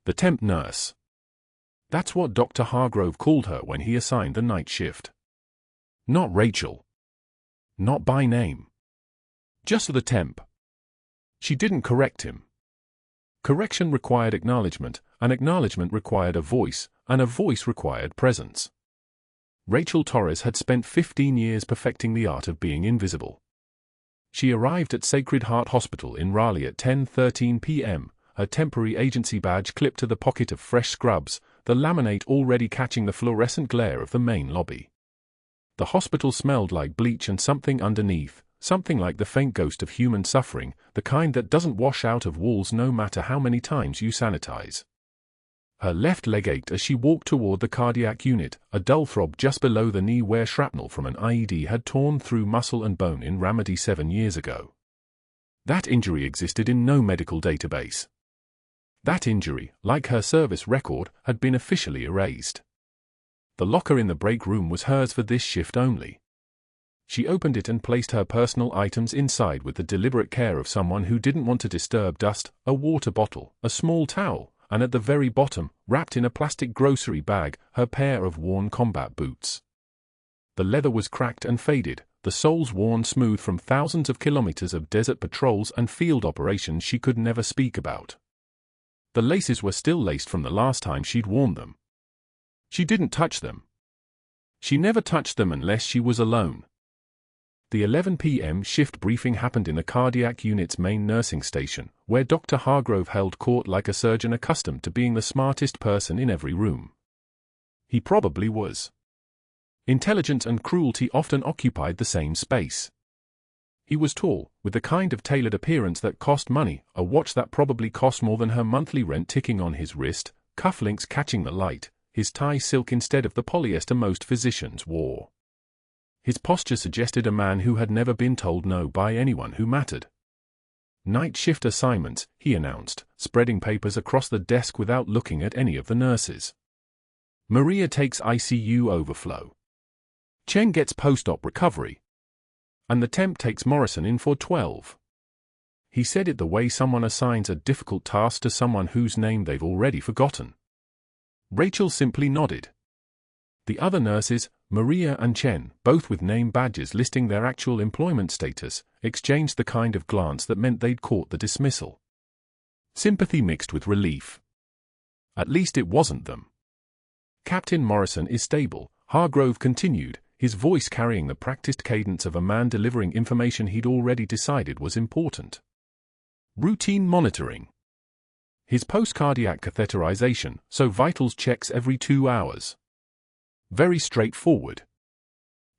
The temp nurse. That's what Dr. Hargrove called her when he assigned the night shift. Not Rachel. Not by name. Just the temp. She didn't correct him. Correction required acknowledgement, and acknowledgement required a voice, and a voice required presence. Rachel Torres had spent 15 years perfecting the art of being invisible. She arrived at Sacred Heart Hospital in Raleigh at 10:13 p.m., her temporary agency badge clipped to the pocket of fresh scrubs, the laminate already catching the fluorescent glare of the main lobby. The hospital smelled like bleach and something underneath, something like the faint ghost of human suffering, the kind that doesn't wash out of walls no matter how many times you sanitize. Her left leg ached as she walked toward the cardiac unit, a dull throb just below the knee where shrapnel from an IED had torn through muscle and bone in Ramadi 7 years ago. That injury existed in no medical database. That injury, like her service record, had been officially erased. The locker in the break room was hers for this shift only. She opened it and placed her personal items inside with the deliberate care of someone who didn't want to disturb dust, a water bottle, a small towel, and at the very bottom, wrapped in a plastic grocery bag, her pair of worn combat boots. The leather was cracked and faded, the soles worn smooth from thousands of kilometers of desert patrols and field operations she could never speak about. The laces were still laced from the last time she'd worn them. She didn't touch them. She never touched them unless she was alone. The 11 p.m. shift briefing happened in the cardiac unit's main nursing station, where Dr. Hargrove held court like a surgeon accustomed to being the smartest person in every room. He probably was. Intelligence and cruelty often occupied the same space. He was tall, with the kind of tailored appearance that cost money, a watch that probably cost more than her monthly rent ticking on his wrist, cufflinks catching the light, his tie silk instead of the polyester most physicians wore. His posture suggested a man who had never been told no by anyone who mattered. Night shift assignments, he announced, spreading papers across the desk without looking at any of the nurses. Maria takes ICU overflow. Chen gets post-op recovery. And the temp takes Morrison in for 12. He said it the way someone assigns a difficult task to someone whose name they've already forgotten. Rachel simply nodded. The other nurses, Maria and Chen, both with name badges listing their actual employment status, exchanged the kind of glance that meant they'd caught the dismissal. Sympathy mixed with relief. At least it wasn't them. Captain Morrison is stable, Hargrove continued, his voice carrying the practiced cadence of a man delivering information he'd already decided was important. Routine monitoring. His post-cardiac catheterization, so vitals checks every 2 hours. Very straightforward.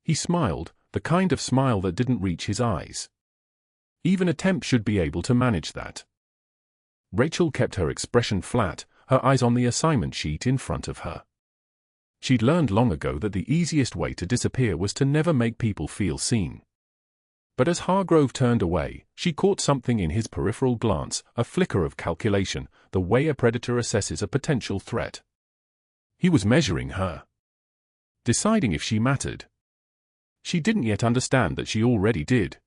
He smiled, the kind of smile that didn't reach his eyes. Even a temp should be able to manage that. Rachel kept her expression flat, her eyes on the assignment sheet in front of her. She'd learned long ago that the easiest way to disappear was to never make people feel seen. But as Hargrove turned away, she caught something in his peripheral glance, a flicker of calculation, the way a predator assesses a potential threat. He was measuring her. Deciding if she mattered. She didn't yet understand that she already did.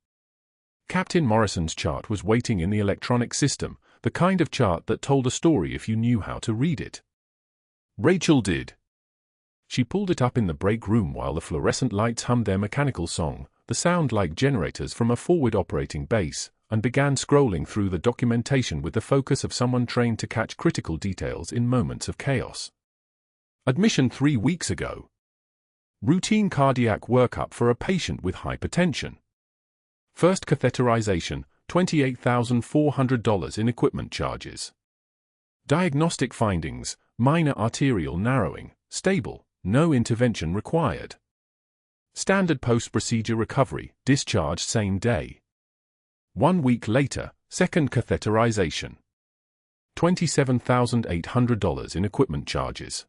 Captain Morrison's chart was waiting in the electronic system, the kind of chart that told a story if you knew how to read it. Rachel did. She pulled it up in the break room while the fluorescent lights hummed their mechanical song, the sound like generators from a forward operating base, and began scrolling through the documentation with the focus of someone trained to catch critical details in moments of chaos. Admission 3 weeks ago. Routine cardiac workup for a patient with hypertension. First catheterization, $28,400 in equipment charges. Diagnostic findings, minor arterial narrowing, stable, no intervention required. Standard post-procedure recovery, discharged same day. 1 week later, second catheterization. $27,800 in equipment charges.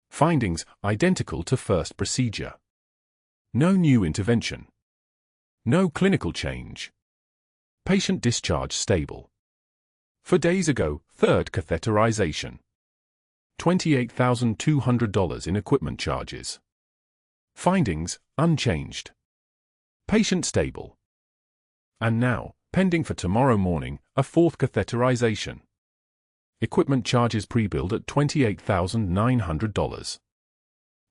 Findings, identical to first procedure. No new intervention. No clinical change. Patient discharge stable. 4 days ago, third catheterization. $28,200 in equipment charges. Findings, unchanged. Patient stable. And now, pending for tomorrow morning, a fourth catheterization. Equipment charges pre-billed at $28,900.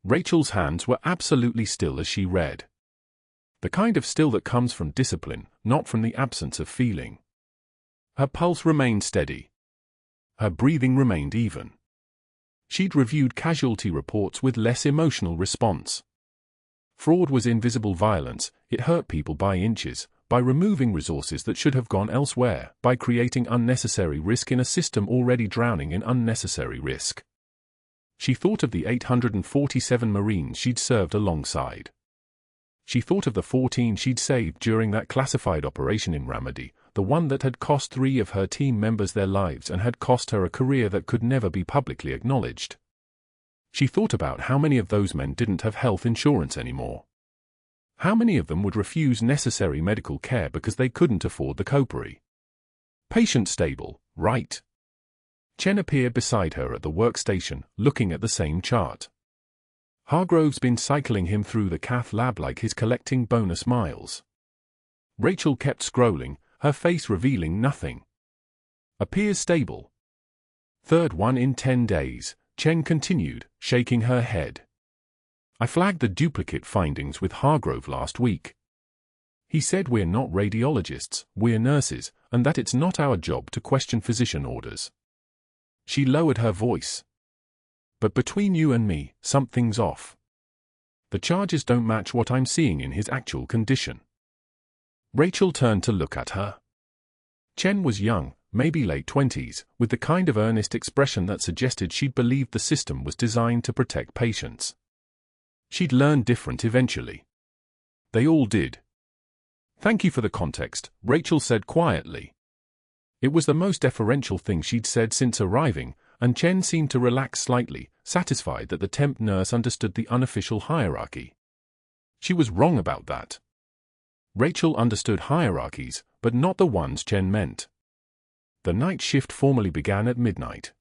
Rachel's hands were absolutely still as she read. The kind of still that comes from discipline, not from the absence of feeling. Her pulse remained steady. Her breathing remained even. She'd reviewed casualty reports with less emotional response. Fraud was invisible violence. It hurt people by inches, by removing resources that should have gone elsewhere, by creating unnecessary risk in a system already drowning in unnecessary risk. She thought of the 847 Marines she'd served alongside. She thought of the 14 she'd saved during that classified operation in Ramadi, the one that had cost 3 of her team members their lives and had cost her a career that could never be publicly acknowledged. She thought about how many of those men didn't have health insurance anymore. How many of them would refuse necessary medical care because they couldn't afford the copay? Patient stable, right? Chen appeared beside her at the workstation, looking at the same chart. Hargrove's been cycling him through the cath lab like he's collecting bonus miles. Rachel kept scrolling, her face revealing nothing. Appears stable. Third one in 10 days, Chen continued, shaking her head. I flagged the duplicate findings with Hargrove last week. He said we're not radiologists, we're nurses, and that it's not our job to question physician orders. She lowered her voice. But between you and me, something's off. The charges don't match what I'm seeing in his actual condition. Rachel turned to look at her. Chen was young, maybe late 20s, with the kind of earnest expression that suggested she'd believed the system was designed to protect patients. She'd learn different eventually. They all did. Thank you for the context, Rachel said quietly. It was the most deferential thing she'd said since arriving, and Chen seemed to relax slightly, satisfied that the temp nurse understood the unofficial hierarchy. She was wrong about that. Rachel understood hierarchies, but not the ones Chen meant. The night shift formally began at midnight.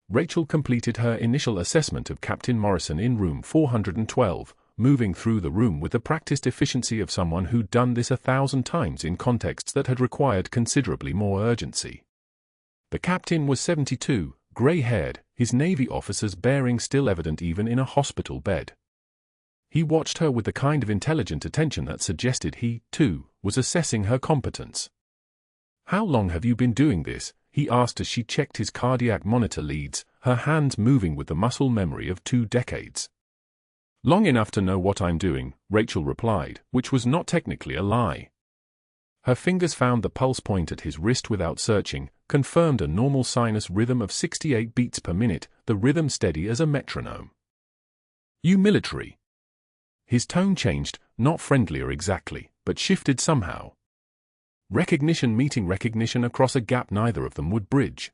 Rachel completed her initial assessment of Captain Morrison in room 412, moving through the room with the practiced efficiency of someone who'd done this 1,000 times in contexts that had required considerably more urgency. The captain was 72, grey-haired, his Navy officer's bearing still evident even in a hospital bed. He watched her with the kind of intelligent attention that suggested he, too, was assessing her competence. How long have you been doing this? He asked as she checked his cardiac monitor leads, her hands moving with the muscle memory of 2 decades. Long enough to know what I'm doing, Rachel replied, which was not technically a lie. Her fingers found the pulse point at his wrist without searching, confirmed a normal sinus rhythm of 68 beats per minute, the rhythm steady as a metronome. You military? His tone changed, not friendlier exactly, but shifted somehow. Recognition meeting recognition across a gap neither of them would bridge.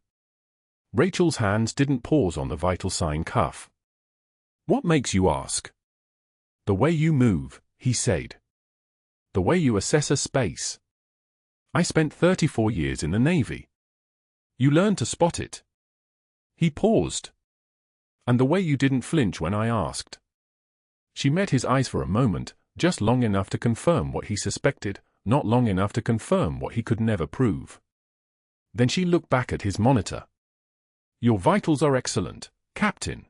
Rachel's hands didn't pause on the vital sign cuff. What makes you ask? The way you move, he said. The way you assess a space. I spent 34 years in the Navy. You learned to spot it. He paused. And the way you didn't flinch when I asked. She met his eyes for a moment, just long enough to confirm what he suspected, not long enough to confirm what he could never prove. Then she looked back at his monitor. Your vitals are excellent, Captain.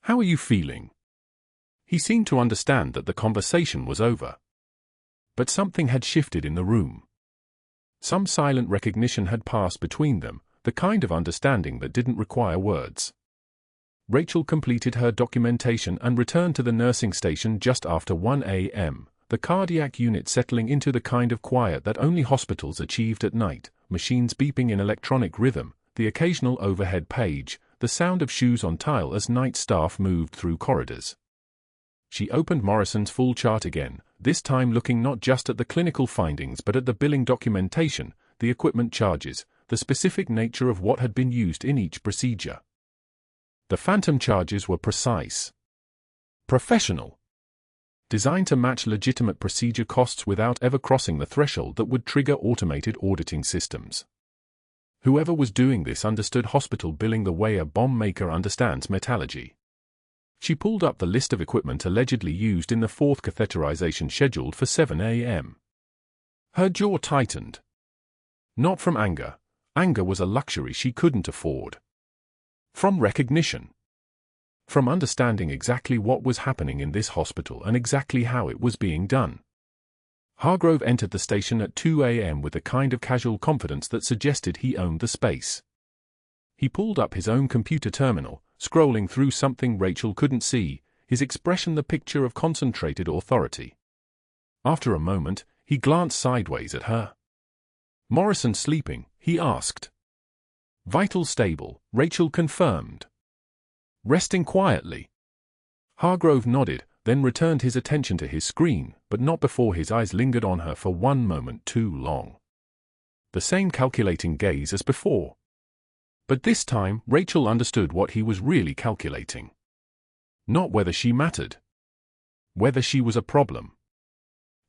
How are you feeling? He seemed to understand that the conversation was over. But something had shifted in the room. Some silent recognition had passed between them, the kind of understanding that didn't require words. Rachel completed her documentation and returned to the nursing station just after 1 a.m., the cardiac unit settling into the kind of quiet that only hospitals achieved at night, machines beeping in electronic rhythm, the occasional overhead page, the sound of shoes on tile as night staff moved through corridors. She opened Morrison's full chart again, this time looking not just at the clinical findings but at the billing documentation, the equipment charges, the specific nature of what had been used in each procedure. The phantom charges were precise. Professional. Designed to match legitimate procedure costs without ever crossing the threshold that would trigger automated auditing systems. Whoever was doing this understood hospital billing the way a bomb maker understands metallurgy. She pulled up the list of equipment allegedly used in the 4th catheterization scheduled for 7 a.m. Her jaw tightened. Not from anger. Anger was a luxury she couldn't afford. From recognition. From understanding exactly what was happening in this hospital and exactly how it was being done. Hargrove entered the station at 2 a.m. with the kind of casual confidence that suggested he owned the space. He pulled up his own computer terminal, scrolling through something Rachel couldn't see, his expression the picture of concentrated authority. After a moment, he glanced sideways at her. "Morrison sleeping?" he asked. "Vital stable," Rachel confirmed. "Resting quietly?" Hargrove nodded, then returned his attention to his screen, but not before his eyes lingered on her for one moment too long. The same calculating gaze as before. But this time, Rachel understood what he was really calculating. Not whether she mattered. Whether she was a problem.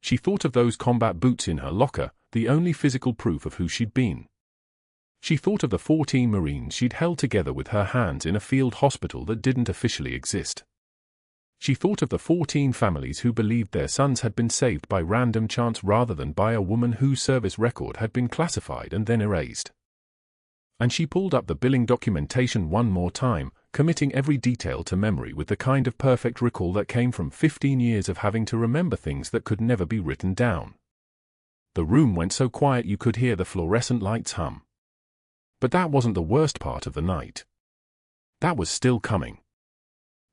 She thought of those combat boots in her locker, the only physical proof of who she'd been. She thought of the 14 Marines she'd held together with her hands in a field hospital that didn't officially exist. She thought of the 14 families who believed their sons had been saved by random chance rather than by a woman whose service record had been classified and then erased. And she pulled up the billing documentation one more time, committing every detail to memory with the kind of perfect recall that came from 15 years of having to remember things that could never be written down. The room went so quiet you could hear the fluorescent lights hum. But that wasn't the worst part of the night. That was still coming.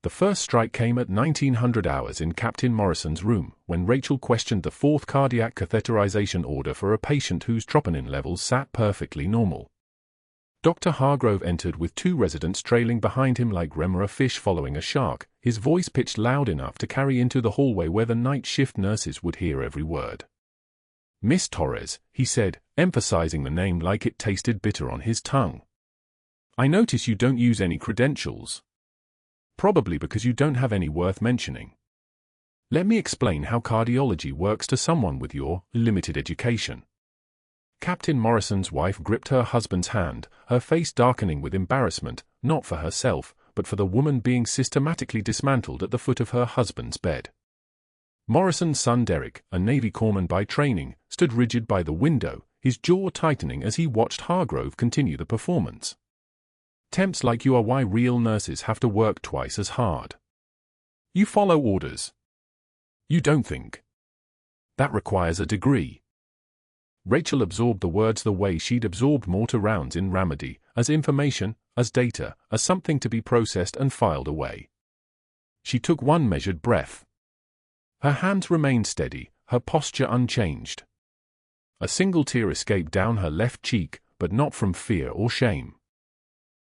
The first strike came at 1900 hours in Captain Morrison's room, when Rachel questioned the fourth cardiac catheterization order for a patient whose troponin levels sat perfectly normal. Dr. Hargrove entered with 2 residents trailing behind him like remora fish following a shark, his voice pitched loud enough to carry into the hallway where the night shift nurses would hear every word. "Miss Torres," he said, emphasizing the name like it tasted bitter on his tongue. "I notice you don't use any credentials. Probably because you don't have any worth mentioning. Let me explain how cardiology works to someone with your limited education." Captain Morrison's wife gripped her husband's hand, her face darkening with embarrassment, not for herself, but for the woman being systematically dismantled at the foot of her husband's bed. Morrison's son Derek, a Navy corpsman by training, stood rigid by the window, his jaw tightening as he watched Hargrove continue the performance. "Temps like you are why real nurses have to work twice as hard. You follow orders. You don't think. That requires a degree." Rachel absorbed the words the way she'd absorbed mortar rounds in Ramadi, as information, as data, as something to be processed and filed away. She took one measured breath. Her hands remained steady, her posture unchanged. A single tear escaped down her left cheek, but not from fear or shame.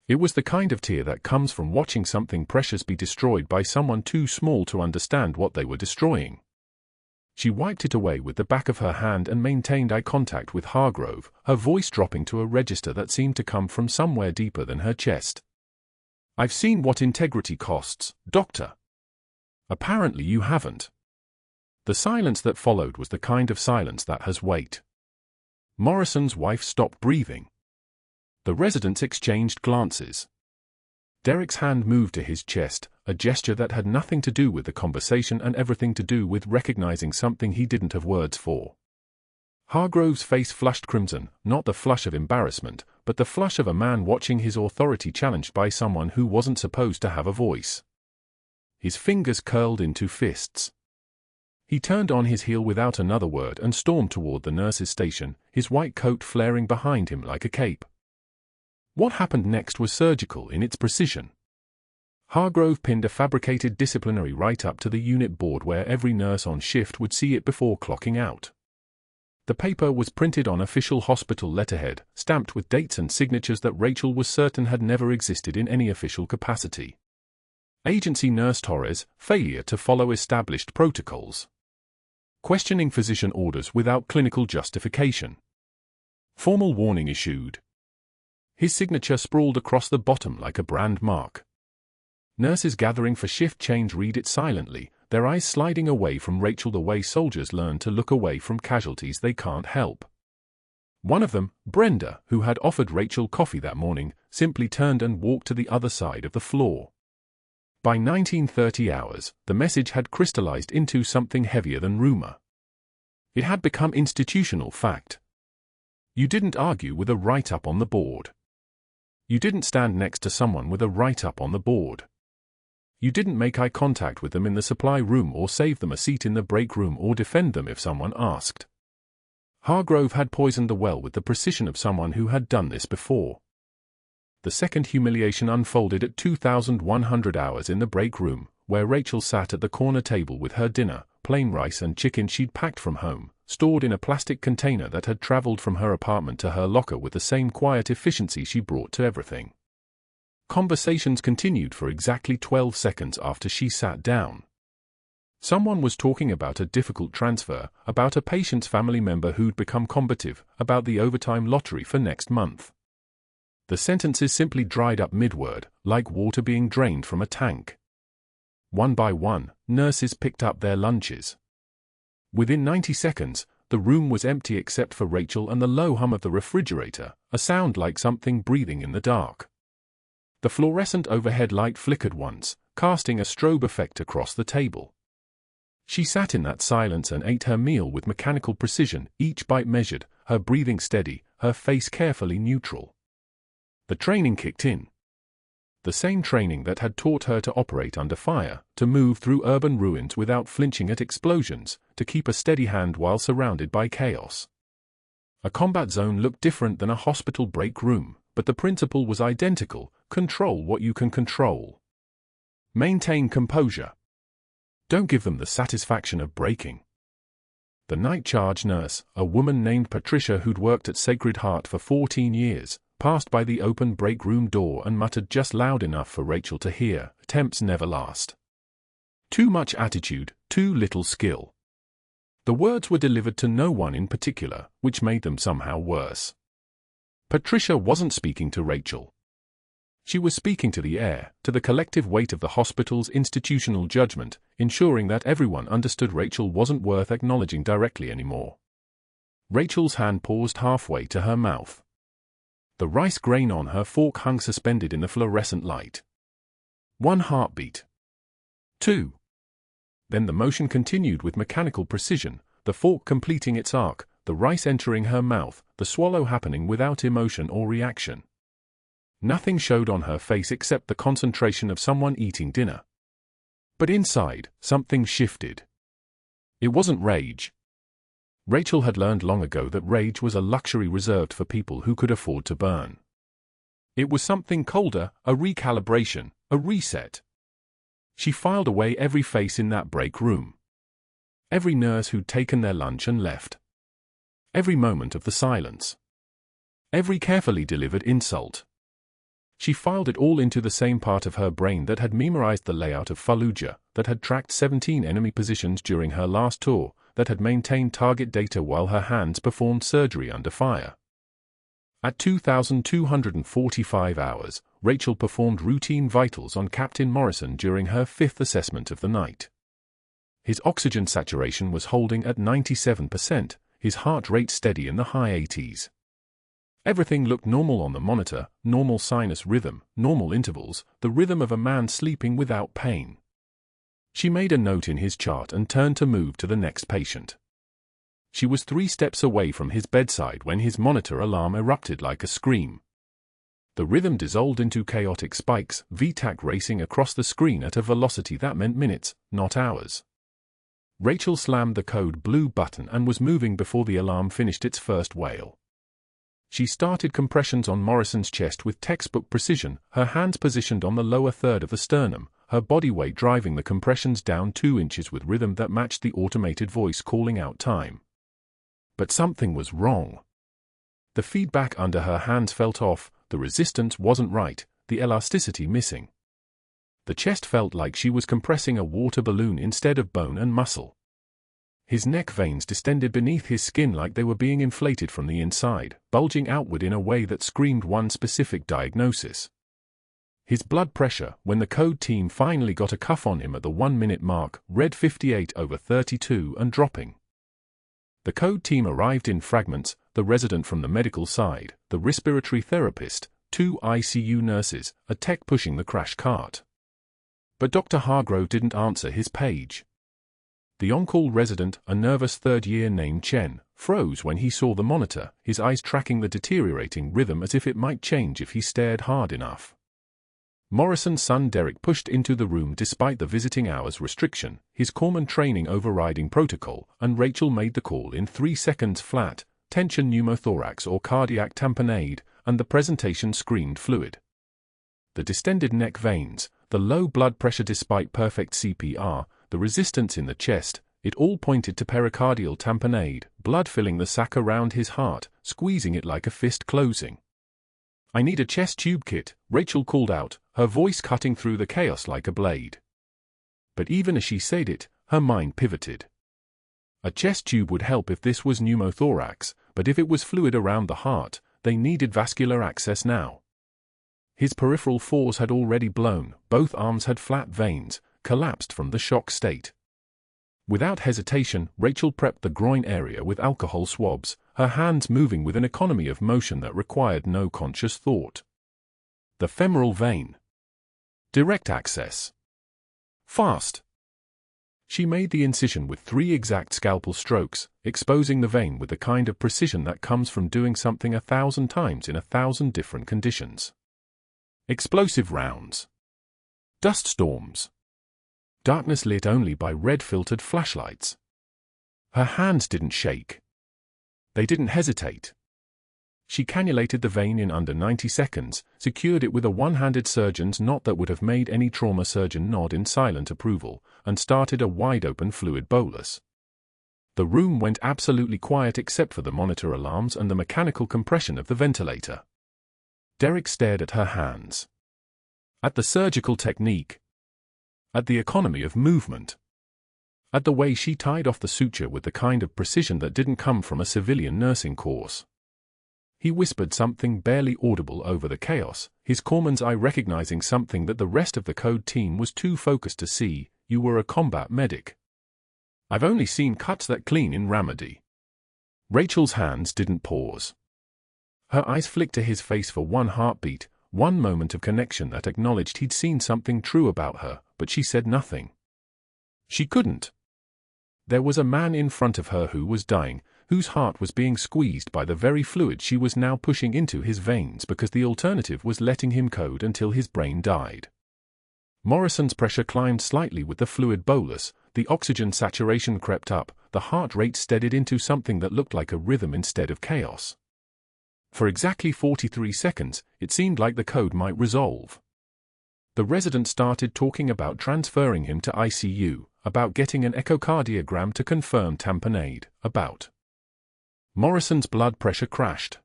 It was the kind of tear that comes from watching something precious be destroyed by someone too small to understand what they were destroying. She wiped it away with the back of her hand and maintained eye contact with Hargrove, her voice dropping to a register that seemed to come from somewhere deeper than her chest. "I've seen what integrity costs, Doctor. Apparently you haven't." The silence that followed was the kind of silence that has weight. Morrison's wife stopped breathing. The residents exchanged glances. Derek's hand moved to his chest, a gesture that had nothing to do with the conversation and everything to do with recognizing something he didn't have words for. Hargrove's face flushed crimson, not the flush of embarrassment, but the flush of a man watching his authority challenged by someone who wasn't supposed to have a voice. His fingers curled into fists. He turned on his heel without another word and stormed toward the nurse's station, his white coat flaring behind him like a cape. What happened next was surgical in its precision. Hargrove pinned a fabricated disciplinary right up to the unit board where every nurse on shift would see it before clocking out. The paper was printed on official hospital letterhead, stamped with dates and signatures that Rachel was certain had never existed in any official capacity. Agency Nurse Torres, failure to follow established protocols. Questioning physician orders without clinical justification. Formal warning issued. His signature sprawled across the bottom like a brand mark. Nurses gathering for shift change read it silently, their eyes sliding away from Rachel the way soldiers learn to look away from casualties they can't help. One of them, Brenda, who had offered Rachel coffee that morning, simply turned and walked to the other side of the floor. By 1930 hours, the message had crystallized into something heavier than rumor. It had become institutional fact. You didn't argue with a write-up on the board. You didn't stand next to someone with a write-up on the board. You didn't make eye contact with them in the supply room or save them a seat in the break room or defend them if someone asked. Hargrove had poisoned the well with the precision of someone who had done this before. The second humiliation unfolded at 2100 hours in the break room, where Rachel sat at the corner table with her dinner, plain rice and chicken she'd packed from home, stored in a plastic container that had traveled from her apartment to her locker with the same quiet efficiency she brought to everything. Conversations continued for exactly 12 seconds after she sat down. Someone was talking about a difficult transfer, about a patient's family member who'd become combative, about the overtime lottery for next month. The sentences simply dried up mid-word, like water being drained from a tank. One by one, nurses picked up their lunches. Within 90 seconds, the room was empty except for Rachel and the low hum of the refrigerator, a sound like something breathing in the dark. The fluorescent overhead light flickered once, casting a strobe effect across the table. She sat in that silence and ate her meal with mechanical precision, each bite measured, her breathing steady, her face carefully neutral. The training kicked in. The same training that had taught her to operate under fire, to move through urban ruins without flinching at explosions, to keep a steady hand while surrounded by chaos. A combat zone looked different than a hospital break room, but the principle was identical: control what you can control. Maintain composure. Don't give them the satisfaction of breaking. The night charge nurse, a woman named Patricia who'd worked at Sacred Heart for 14 years, passed by the open break room door and muttered just loud enough for Rachel to hear, "Temps never last. Too much attitude, too little skill." The words were delivered to no one in particular, which made them somehow worse. Patricia wasn't speaking to Rachel. She was speaking to the air, to the collective weight of the hospital's institutional judgment, ensuring that everyone understood Rachel wasn't worth acknowledging directly anymore. Rachel's hand paused halfway to her mouth. The rice grain on her fork hung suspended in the fluorescent light. 1 heartbeat. 2. Then the motion continued with mechanical precision, the fork completing its arc, the rice entering her mouth, the swallow happening without emotion or reaction. Nothing showed on her face except the concentration of someone eating dinner. But inside, something shifted. It wasn't rage. Rachel had learned long ago that rage was a luxury reserved for people who could afford to burn. It was something colder, a recalibration, a reset. She filed away every face in that break room. Every nurse who'd taken their lunch and left. Every moment of the silence. Every carefully delivered insult. She filed it all into the same part of her brain that had memorized the layout of Fallujah, that had tracked 17 enemy positions during her last tour, that had maintained target data while her hands performed surgery under fire. At 2,245 hours, Rachel performed routine vitals on Captain Morrison during her 5th assessment of the night. His oxygen saturation was holding at 97%, his heart rate steady in the high 80s. Everything looked normal on the monitor: normal sinus rhythm, normal intervals, the rhythm of a man sleeping without pain. She made a note in his chart and turned to move to the next patient. She was 3 steps away from his bedside when his monitor alarm erupted like a scream. The rhythm dissolved into chaotic spikes, VTAC racing across the screen at a velocity that meant minutes, not hours. Rachel slammed the code blue button and was moving before the alarm finished its first wail. She started compressions on Morrison's chest with textbook precision, her hands positioned on the lower third of the sternum, her body weight driving the compressions down 2 inches with rhythm that matched the automated voice calling out time. But something was wrong. The feedback under her hands felt off, the resistance wasn't right, the elasticity missing. The chest felt like she was compressing a water balloon instead of bone and muscle. His neck veins distended beneath his skin like they were being inflated from the inside, bulging outward in a way that screamed one specific diagnosis. His blood pressure, when the code team finally got a cuff on him at the 1-minute mark, read 58/32 and dropping. The code team arrived in fragments: the resident from the medical side, the respiratory therapist, 2 ICU nurses, a tech pushing the crash cart. But Dr. Hargrove didn't answer his page. The on-call resident, a nervous third-year named Chen, froze when he saw the monitor, his eyes tracking the deteriorating rhythm as if it might change if he stared hard enough. Morrison's son Derek pushed into the room despite the visiting hours restriction, his corpsman training overriding protocol, and Rachel made the call in 3 seconds flat, tension pneumothorax or cardiac tamponade, and the presentation screamed fluid. The distended neck veins, the low blood pressure despite perfect CPR, the resistance in the chest, it all pointed to pericardial tamponade, blood filling the sac around his heart, squeezing it like a fist closing. "I need a chest tube kit," Rachel called out, her voice cutting through the chaos like a blade. But even as she said it, her mind pivoted. A chest tube would help if this was pneumothorax, but if it was fluid around the heart, they needed vascular access now. His peripheral fours had already blown, both arms had flat veins, collapsed from the shock state. Without hesitation, Rachel prepped the groin area with alcohol swabs, her hands moving with an economy of motion that required no conscious thought. The femoral vein. Direct access. Fast. She made the incision with 3 exact scalpel strokes, exposing the vein with the kind of precision that comes from doing something 1,000 times in 1,000 different conditions. Explosive rounds. Dust storms. Darkness lit only by red-filtered flashlights. Her hands didn't shake. They didn't hesitate. She cannulated the vein in under 90 seconds, secured it with a one-handed surgeon's knot that would have made any trauma surgeon nod in silent approval, and started a wide-open fluid bolus. The room went absolutely quiet except for the monitor alarms and the mechanical compression of the ventilator. Derek stared at her hands. At the surgical technique. At the economy of movement. At the way she tied off the suture with the kind of precision that didn't come from a civilian nursing course. He whispered something barely audible over the chaos, his corpsman's eye recognizing something that the rest of the code team was too focused to see. "You were a combat medic." "I've only seen cuts that clean in Ramadi." Rachel's hands didn't pause. Her eyes flicked to his face for one heartbeat, one moment of connection that acknowledged he'd seen something true about her, but she said nothing. She couldn't. There was a man in front of her who was dying, whose heart was being squeezed by the very fluid she was now pushing into his veins because the alternative was letting him code until his brain died. Morrison's pressure climbed slightly with the fluid bolus, the oxygen saturation crept up, the heart rate steadied into something that looked like a rhythm instead of chaos. For exactly 43 seconds, it seemed like the code might resolve. The resident started talking about transferring him to ICU, about getting an echocardiogram to confirm tamponade, about. Morrison's blood pressure crashed.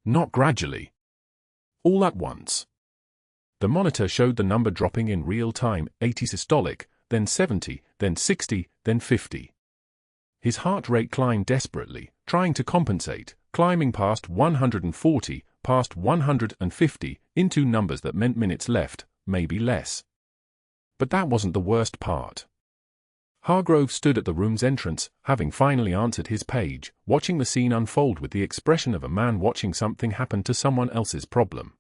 Not gradually. All at once. The monitor showed the number dropping in real time, 80 systolic, then 70, then 60, then 50. His heart rate climbed desperately, trying to compensate, climbing past 140, past 150, into numbers that meant minutes left, maybe less. But that wasn't the worst part. Hargrove stood at the room's entrance, having finally answered his page, watching the scene unfold with the expression of a man watching something happen to someone else's problem.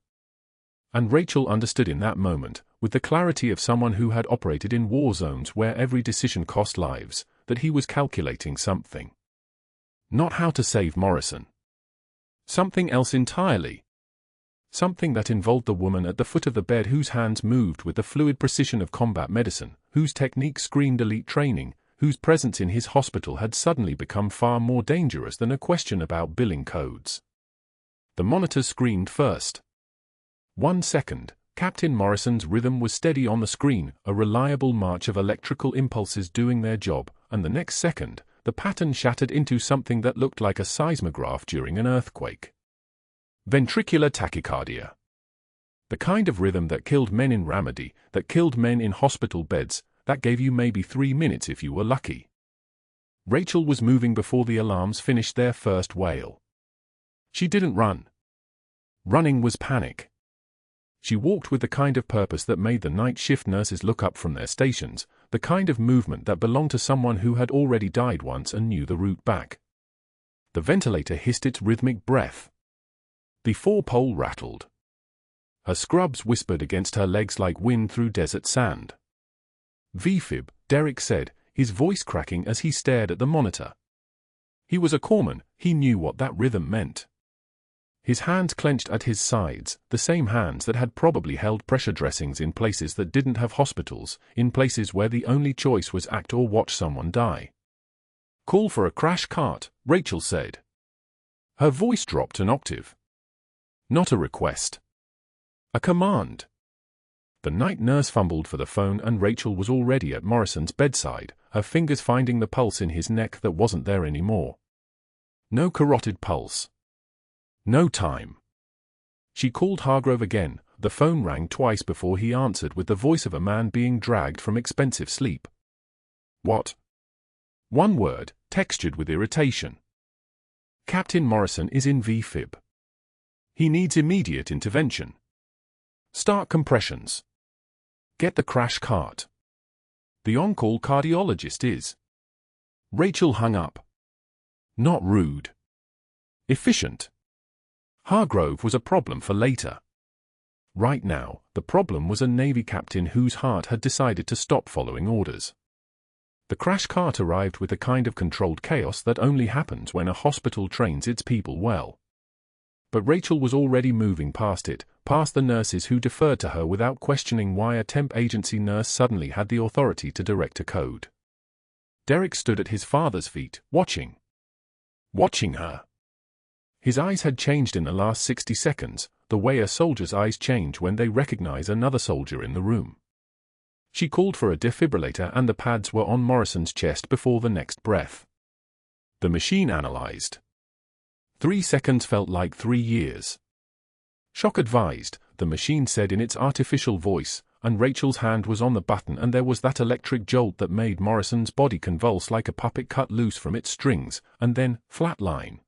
And Rachel understood in that moment, with the clarity of someone who had operated in war zones where every decision cost lives, that he was calculating something. Not how to save Morrison. Something else entirely. Something that involved the woman at the foot of the bed whose hands moved with the fluid precision of combat medicine, whose technique screamed elite training, whose presence in his hospital had suddenly become far more dangerous than a question about billing codes. The monitor screamed first. 1 second, Captain Morrison's rhythm was steady on the screen, a reliable march of electrical impulses doing their job, and the next second, the pattern shattered into something that looked like a seismograph during an earthquake. Ventricular tachycardia. The kind of rhythm that killed men in Ramadi, that killed men in hospital beds, that gave you maybe 3 minutes if you were lucky. Rachel was moving before the alarms finished their first wail. She didn't run. Running was panic. She walked with the kind of purpose that made the night shift nurses look up from their stations, the kind of movement that belonged to someone who had already died once and knew the route back. The ventilator hissed its rhythmic breath. The 4-pole rattled. Her scrubs whispered against her legs like wind through desert sand. "VFib," Derek said, his voice cracking as he stared at the monitor. He was a corpsman, he knew what that rhythm meant. His hands clenched at his sides, the same hands that had probably held pressure dressings in places that didn't have hospitals, in places where the only choice was act or watch someone die. "Call for a crash cart," Rachel said. Her voice dropped an octave. Not a request. A command. The night nurse fumbled for the phone and Rachel was already at Morrison's bedside, her fingers finding the pulse in his neck that wasn't there anymore. No carotid pulse. No time. She called Hargrove again. The phone rang twice before he answered with the voice of a man being dragged from expensive sleep. "What?" One word, textured with irritation. "Captain Morrison is in V-fib. He needs immediate intervention. Start compressions. Get the crash cart. The on-call cardiologist is." Rachel hung up. Not rude. Efficient. Hargrove was a problem for later. Right now, the problem was a Navy captain whose heart had decided to stop following orders. The crash cart arrived with the kind of controlled chaos that only happens when a hospital trains its people well. But Rachel was already moving past it, past the nurses who deferred to her without questioning why a temp agency nurse suddenly had the authority to direct a code. Derek stood at his father's feet, watching. Watching her. His eyes had changed in the last 60 seconds, the way a soldier's eyes change when they recognize another soldier in the room. She called for a defibrillator and the pads were on Morrison's chest before the next breath. The machine analyzed. 3 seconds felt like 3 years. "Shock advised," the machine said in its artificial voice, and Rachel's hand was on the button and there was that electric jolt that made Morrison's body convulse like a puppet cut loose from its strings, and then, flatline.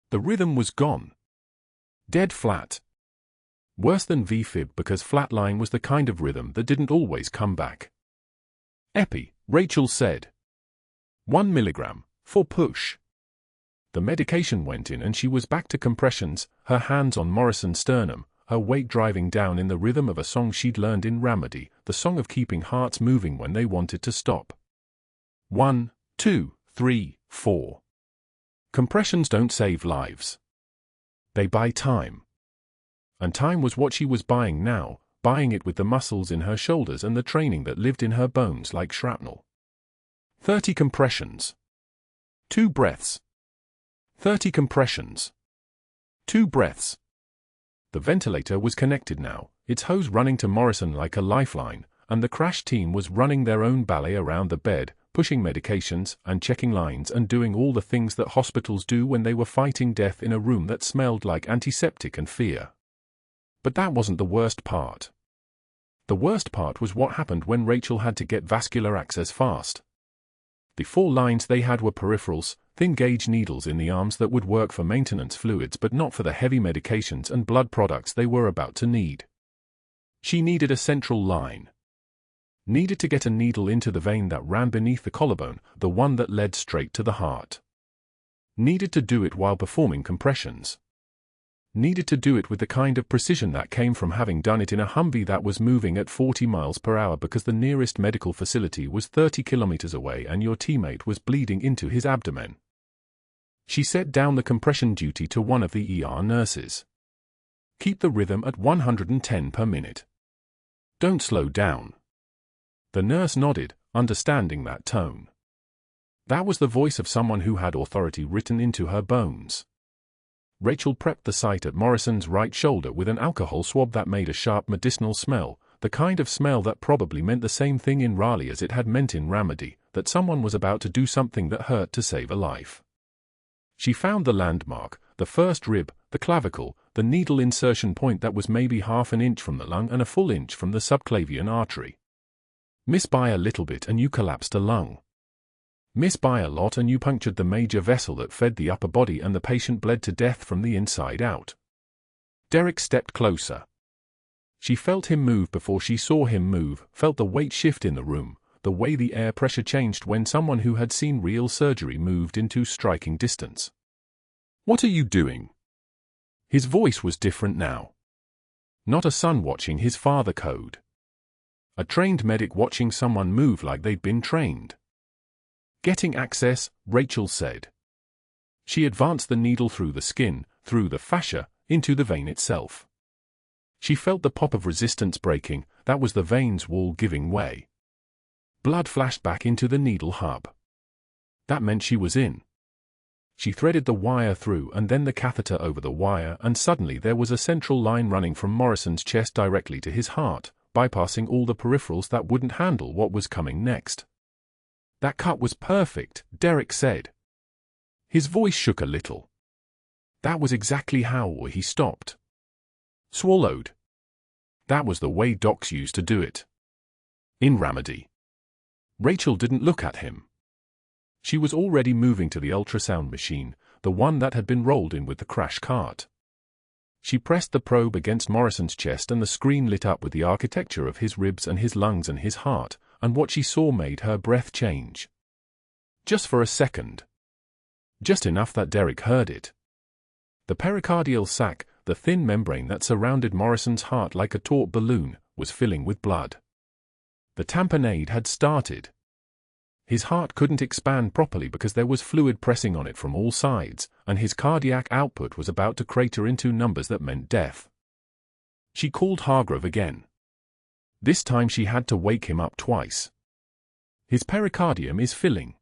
The rhythm was gone. Dead flat. Worse than V-fib because flatline was the kind of rhythm that didn't always come back. "Epi," Rachel said. 1 milligram, for push. The medication went in and she was back to compressions, her hands on Morrison's sternum, her weight driving down in the rhythm of a song she'd learned in Ramadi, the song of keeping hearts moving when they wanted to stop. 1, 2, 3, 4. Compressions don't save lives. They buy time. And time was what she was buying now, buying it with the muscles in her shoulders and the training that lived in her bones like shrapnel. 30 compressions. 2 breaths. 30 compressions. 2 breaths. The ventilator was connected now, its hose running to Morrison like a lifeline, and the crash team was running their own ballet around the bed, pushing medications and checking lines and doing all the things that hospitals do when they were fighting death in a room that smelled like antiseptic and fear. But that wasn't the worst part. The worst part was what happened when Rachel had to get vascular access fast. The 4 lines they had were peripherals, thin-gauge needles in the arms that would work for maintenance fluids but not for the heavy medications and blood products they were about to need. She needed a central line. Needed to get a needle into the vein that ran beneath the collarbone, the one that led straight to the heart. Needed to do it while performing compressions. Needed to do it with the kind of precision that came from having done it in a Humvee that was moving at 40 miles per hour because the nearest medical facility was 30 kilometers away and your teammate was bleeding into his abdomen. She set down the compression duty to one of the ER nurses. "Keep the rhythm at 110 per minute. Don't slow down." The nurse nodded, understanding that tone. That was the voice of someone who had authority written into her bones. Rachel prepped the site at Morrison's right shoulder with an alcohol swab that made a sharp medicinal smell, the kind of smell that probably meant the same thing in Raleigh as it had meant in Ramadi, that someone was about to do something that hurt to save a life. She found the landmark, the first rib, the clavicle, the needle insertion point that was maybe half an inch from the lung and a full inch from the subclavian artery. Miss by a little bit and you collapsed a lung. Miss by a lot and you punctured the major vessel that fed the upper body and the patient bled to death from the inside out. Derek stepped closer. She felt him move before she saw him move, felt the weight shift in the room, the way the air pressure changed when someone who had seen real surgery moved into striking distance. "What are you doing?" His voice was different now. Not a son watching his father code. A trained medic watching someone move like they'd been trained. Getting access, Rachel said. She advanced the needle through the skin, through the fascia, into the vein itself. She felt the pop of resistance breaking, that was the vein's wall giving way. Blood flashed back into the needle hub. That meant she was in. She threaded the wire through and then the catheter over the wire, and suddenly there was a central line running from Morrison's chest directly to his heart, bypassing all the peripherals that wouldn't handle what was coming next. That cut was perfect, Derek said. His voice shook a little. That was exactly how he stopped. Swallowed. That was the way docs used to do it. In Ramadi. Rachel didn't look at him. She was already moving to the ultrasound machine, the one that had been rolled in with the crash cart. She pressed the probe against Morrison's chest and the screen lit up with the architecture of his ribs and his lungs and his heart, and what she saw made her breath change. Just for a second. Just enough that Derek heard it. The pericardial sac, the thin membrane that surrounded Morrison's heart like a taut balloon, was filling with blood. The tamponade had started. His heart couldn't expand properly because there was fluid pressing on it from all sides, and his cardiac output was about to crater into numbers that meant death. She called Hargrove again. This time she had to wake him up twice. His pericardium is filling.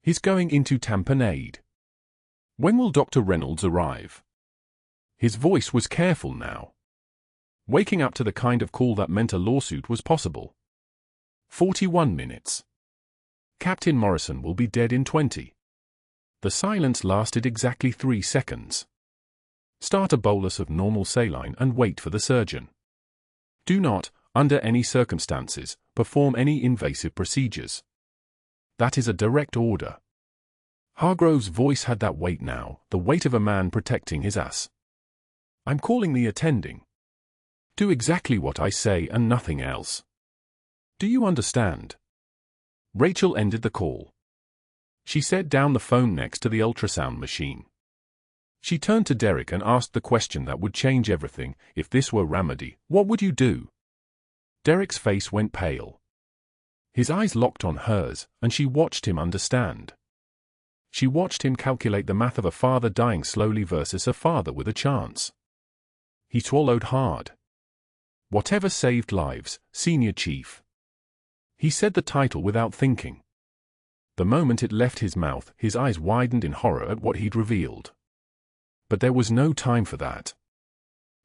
He's going into tamponade. When will Dr. Reynolds arrive? His voice was careful now. Waking up to the kind of call that meant a lawsuit was possible. 41 minutes. Captain Morrison will be dead in 20. The silence lasted exactly 3 seconds. Start a bolus of normal saline and wait for the surgeon. Do not, under any circumstances, perform any invasive procedures. That is a direct order. Hargrove's voice had that weight now, the weight of a man protecting his ass. I'm calling the attending. Do exactly what I say and nothing else. Do you understand? Rachel ended the call. She set down the phone next to the ultrasound machine. She turned to Derek and asked the question that would change everything. If this were Ramadi, what would you do? Derek's face went pale. His eyes locked on hers, and she watched him understand. She watched him calculate the math of a father dying slowly versus a father with a chance. He swallowed hard. Whatever saved lives, Senior Chief. He said the title without thinking. The moment it left his mouth, his eyes widened in horror at what he'd revealed. But there was no time for that.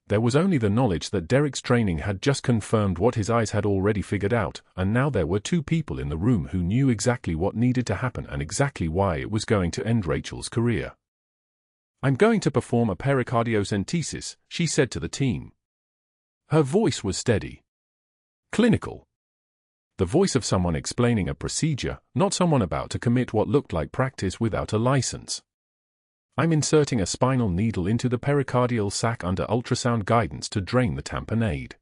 There was only the knowledge that Derek's training had just confirmed what his eyes had already figured out, and now there were 2 people in the room who knew exactly what needed to happen and exactly why it was going to end Rachel's career. I'm going to perform a pericardiocentesis, she said to the team. Her voice was steady. Clinical. The voice of someone explaining a procedure, not someone about to commit what looked like practice without a license. I'm inserting a spinal needle into the pericardial sac under ultrasound guidance to drain the tamponade.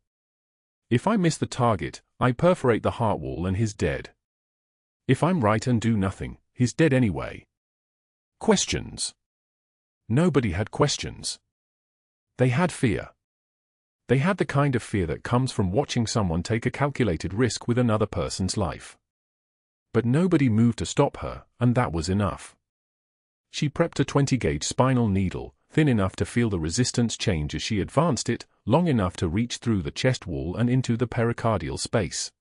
If I miss the target, I perforate the heart wall and he's dead. If I'm right and do nothing, he's dead anyway. Questions? Nobody had questions. They had fear. They had the kind of fear that comes from watching someone take a calculated risk with another person's life. But nobody moved to stop her, and that was enough. She prepped a 20-gauge spinal needle, thin enough to feel the resistance change as she advanced it, long enough to reach through the chest wall and into the pericardial space.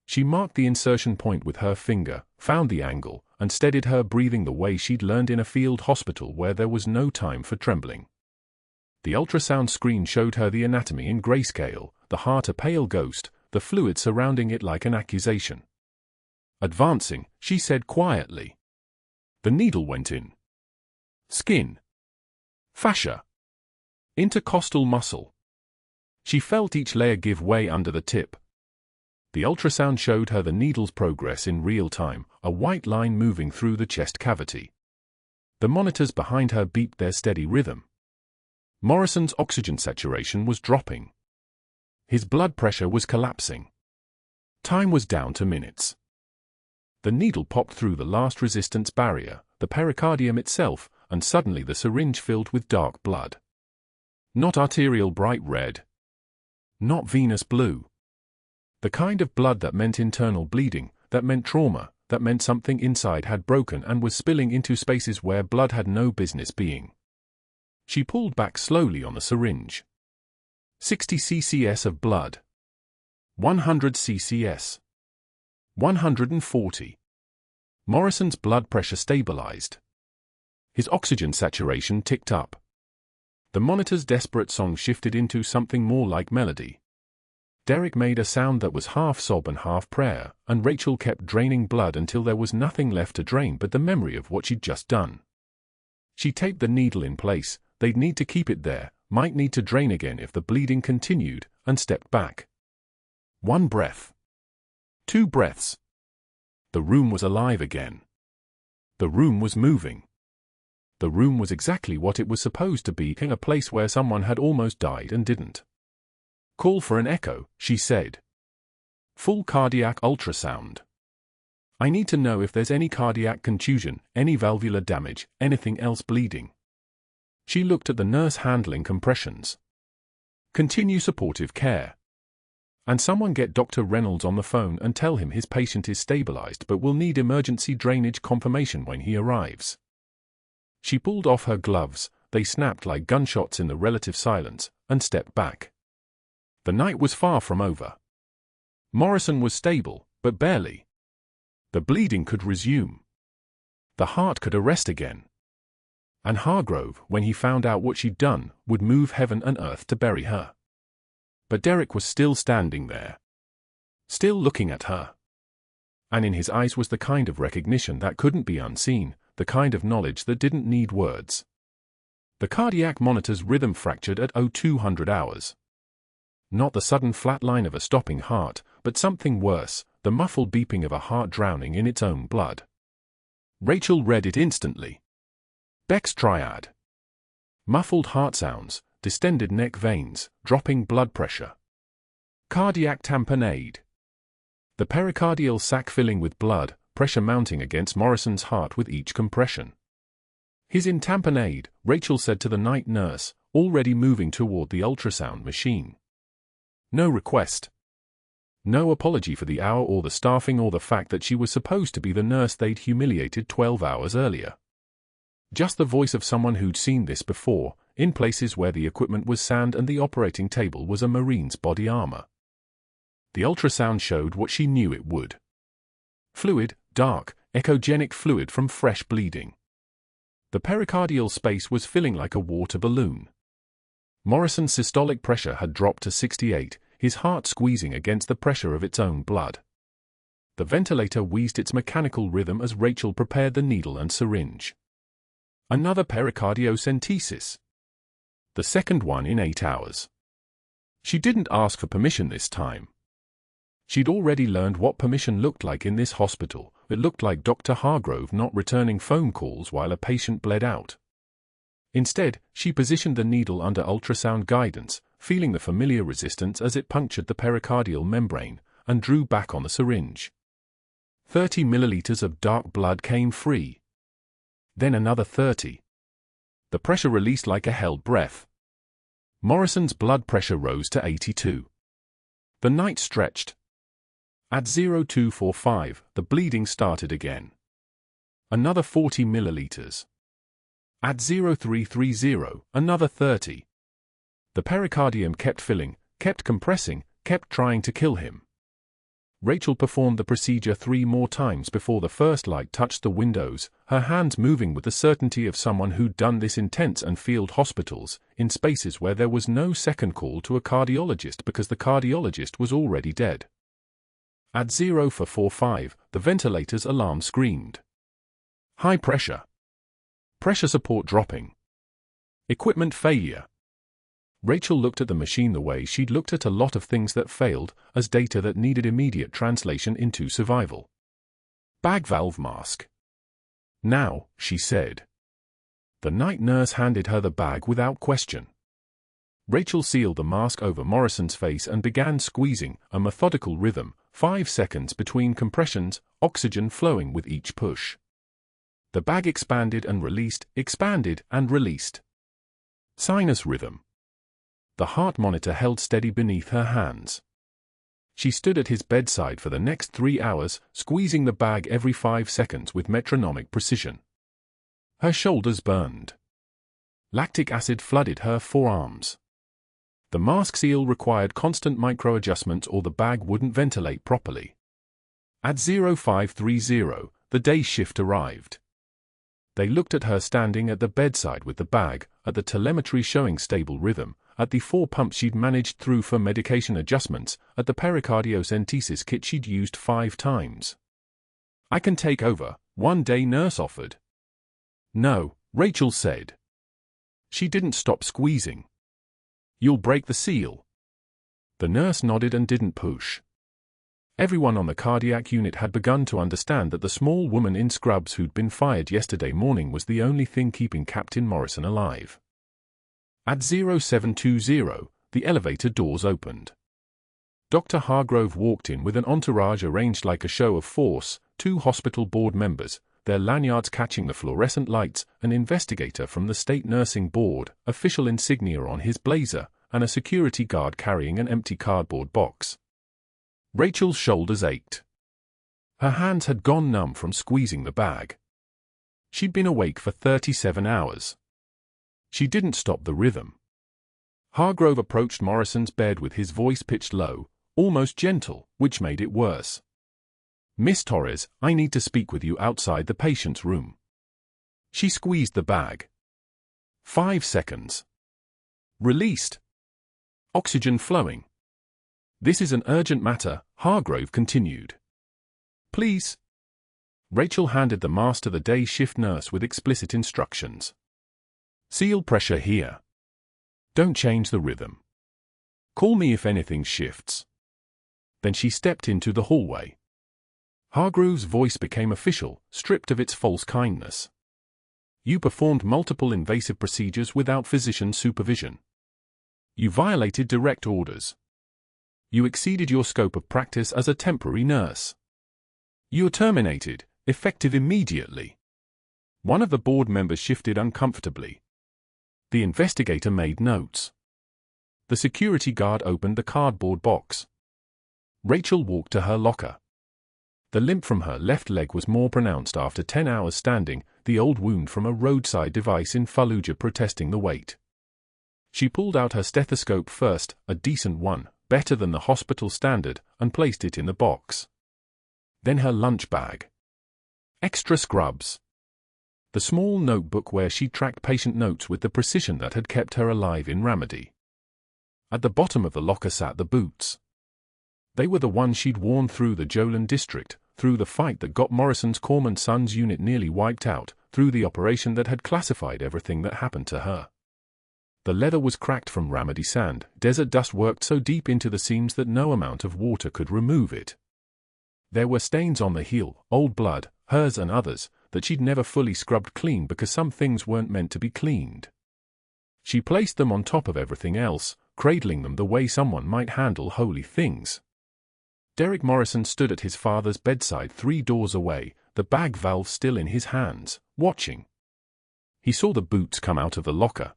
She marked the insertion point with her finger, found the angle, and steadied her breathing the way she'd learned in a field hospital where there was no time for trembling. The ultrasound screen showed her the anatomy in grayscale, the heart a pale ghost, the fluid surrounding it like an accusation. Advancing, she said quietly. The needle went in. Skin. Fascia. Intercostal muscle. She felt each layer give way under the tip. The ultrasound showed her the needle's progress in real time, a white line moving through the chest cavity. The monitors behind her beeped their steady rhythm. Morrison's oxygen saturation was dropping. His blood pressure was collapsing. Time was down to minutes. The needle popped through the last resistance barrier, the pericardium itself, and suddenly the syringe filled with dark blood. Not arterial bright red. Not venous blue. The kind of blood that meant internal bleeding, that meant trauma, that meant something inside had broken and was spilling into spaces where blood had no business being. She pulled back slowly on the syringe. 60 ccs of blood. 100 ccs. 140. Morrison's blood pressure stabilized. His oxygen saturation ticked up. The monitor's desperate song shifted into something more like melody. Derek made a sound that was half sob and half prayer, and Rachel kept draining blood until there was nothing left to drain but the memory of what she'd just done. She taped the needle in place. They'd need to keep it there, might need to drain again if the bleeding continued, and stepped back. 1 breath. 2 breaths. The room was alive again. The room was moving. The room was exactly what it was supposed to be, a place where someone had almost died and didn't. Call for an echo, she said. Full cardiac ultrasound. I need to know if there's any cardiac contusion, any valvular damage, anything else bleeding. She looked at the nurse handling compressions. Continue supportive care. And someone get Dr. Reynolds on the phone and tell him his patient is stabilized but will need emergency drainage confirmation when he arrives. She pulled off her gloves, they snapped like gunshots in the relative silence, and stepped back. The night was far from over. Morrison was stable, but barely. The bleeding could resume. The heart could arrest again. And Hargrove, when he found out what she'd done, would move heaven and earth to bury her. But Derek was still standing there. Still looking at her. And in his eyes was the kind of recognition that couldn't be unseen, the kind of knowledge that didn't need words. The cardiac monitor's rhythm fractured at 0200 hours. Not the sudden flat line of a stopping heart, but something worse, the muffled beeping of a heart drowning in its own blood. Rachel read it instantly. Beck's triad. Muffled heart sounds, distended neck veins, dropping blood pressure. Cardiac tamponade. The pericardial sac filling with blood, pressure mounting against Morrison's heart with each compression. He's in tamponade, Rachel said to the night nurse, already moving toward the ultrasound machine. No request. No apology for the hour or the staffing or the fact that she was supposed to be the nurse they'd humiliated 12 hours earlier. Just the voice of someone who'd seen this before, in places where the equipment was sand and the operating table was a Marine's body armor. The ultrasound showed what she knew it would. Fluid, dark, echogenic fluid from fresh bleeding. The pericardial space was filling like a water balloon. Morrison's systolic pressure had dropped to 68, his heart squeezing against the pressure of its own blood. The ventilator wheezed its mechanical rhythm as Rachel prepared the needle and syringe. Another pericardiocentesis. The second one in 8 hours. She didn't ask for permission this time. She'd already learned what permission looked like in this hospital. It looked like Dr. Hargrove not returning phone calls while a patient bled out. Instead, she positioned the needle under ultrasound guidance, feeling the familiar resistance as it punctured the pericardial membrane, and drew back on the syringe. 30 milliliters of dark blood came free. Then another 30. The pressure released like a held breath. Morrison's blood pressure rose to 82. The night stretched. At 0245, the bleeding started again. Another 40 milliliters. At 0330, another 30. The pericardium kept filling, kept compressing, kept trying to kill him. Rachel performed the procedure 3 more times before the first light touched the windows, her hands moving with the certainty of someone who'd done this in tents and field hospitals, in spaces where there was no second call to a cardiologist because the cardiologist was already dead. At 0445, the ventilator's alarm screamed. High pressure. Pressure support dropping. Equipment failure. Rachel looked at the machine the way she'd looked at a lot of things that failed, as data that needed immediate translation into survival. Bag valve mask. Now, she said. The night nurse handed her the bag without question. Rachel sealed the mask over Morrison's face and began squeezing, a methodical rhythm, 5 seconds between compressions, oxygen flowing with each push. The bag expanded and released, expanded and released. Sinus rhythm. The heart monitor held steady beneath her hands. She stood at his bedside for the next 3 hours, squeezing the bag every 5 seconds with metronomic precision. Her shoulders burned. Lactic acid flooded her forearms. The mask seal required constant micro-adjustments or the bag wouldn't ventilate properly. At 0530, the day shift arrived. They looked at her standing at the bedside with the bag, at the telemetry showing stable rhythm, at the 4 pumps she'd managed through for medication adjustments, at the pericardiocentesis kit she'd used 5 times. "I can take over," one day nurse offered. "No," Rachel said. She didn't stop squeezing. "You'll break the seal." The nurse nodded and didn't push. Everyone on the cardiac unit had begun to understand that the small woman in scrubs who'd been fired yesterday morning was the only thing keeping Captain Morrison alive. At 0720, the elevator doors opened. Dr. Hargrove walked in with an entourage arranged like a show of force, 2 hospital board members, their lanyards catching the fluorescent lights, an investigator from the State Nursing Board, official insignia on his blazer, and a security guard carrying an empty cardboard box. Rachel's shoulders ached. Her hands had gone numb from squeezing the bag. She'd been awake for 37 hours. She didn't stop the rhythm. Hargrove approached Morrison's bed with his voice pitched low, almost gentle, which made it worse. "Miss Torres, I need to speak with you outside the patient's room." She squeezed the bag. 5 seconds. Released. Oxygen flowing. "This is an urgent matter," Hargrove continued. "Please." Rachel handed the mask to the day shift nurse with explicit instructions. "Seal pressure here. Don't change the rhythm. Call me if anything shifts." Then she stepped into the hallway. Hargrove's voice became official, stripped of its false kindness. "You performed multiple invasive procedures without physician supervision. You violated direct orders. You exceeded your scope of practice as a temporary nurse. You are terminated, effective immediately." One of the board members shifted uncomfortably. The investigator made notes. The security guard opened the cardboard box. Rachel walked to her locker. The limp from her left leg was more pronounced after 10 hours standing, the old wound from a roadside device in Fallujah protesting the weight. She pulled out her stethoscope first, a decent one, better than the hospital standard, and placed it in the box. Then her lunch bag. Extra scrubs. The small notebook where she tracked patient notes with the precision that had kept her alive in Ramadi. At the bottom of the locker sat the boots. They were the ones she'd worn through the Jolan district, through the fight that got Morrison's Corman Sons unit nearly wiped out, through the operation that had classified everything that happened to her. The leather was cracked from Ramadi sand, desert dust worked so deep into the seams that no amount of water could remove it. There were stains on the heel, old blood, hers and others, that she'd never fully scrubbed clean because some things weren't meant to be cleaned. She placed them on top of everything else, cradling them the way someone might handle holy things. Derek Morrison stood at his father's bedside 3 doors away, the bag valve still in his hands, watching. He saw the boots come out of the locker.